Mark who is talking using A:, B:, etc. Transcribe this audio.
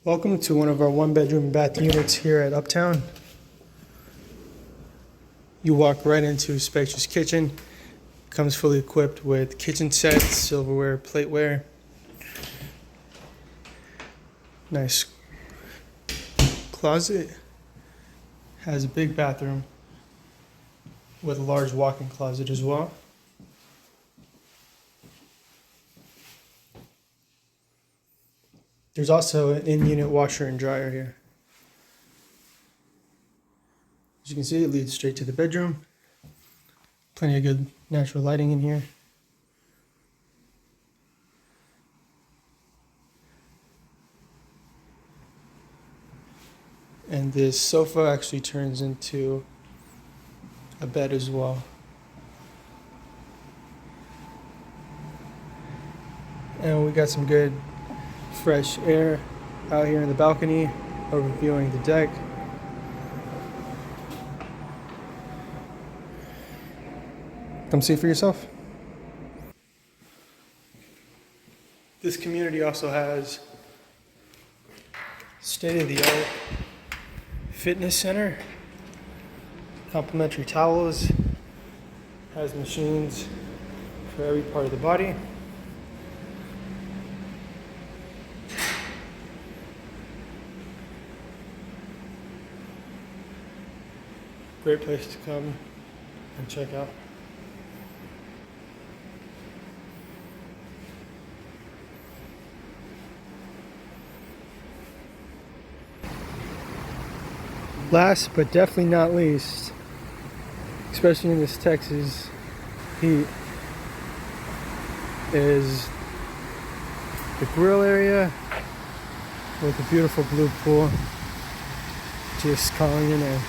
A: Welcome to one of our one-bedroom bath units here at Uptown. You walk right into a spacious kitchen. Comes fully equipped with kitchen sets, silverware, plateware. Nice closet. Has a big bathroom with a large walk-in closet as well. There's also an in-unit washer and dryer here. As you can see, it leads straight to the bedroom. Plenty of good natural lighting in here. And this sofa actually turns into a bed as well. And we got some good fresh air out here in the balcony, overviewing the deck. Come see for yourself. This community also has state-of-the-art fitness center, complimentary towels, has machines for every part of the body. Great place to come and check out. Last but definitely not least, especially in this Texas heat, is the grill area with a beautiful blue pool. Just calling in a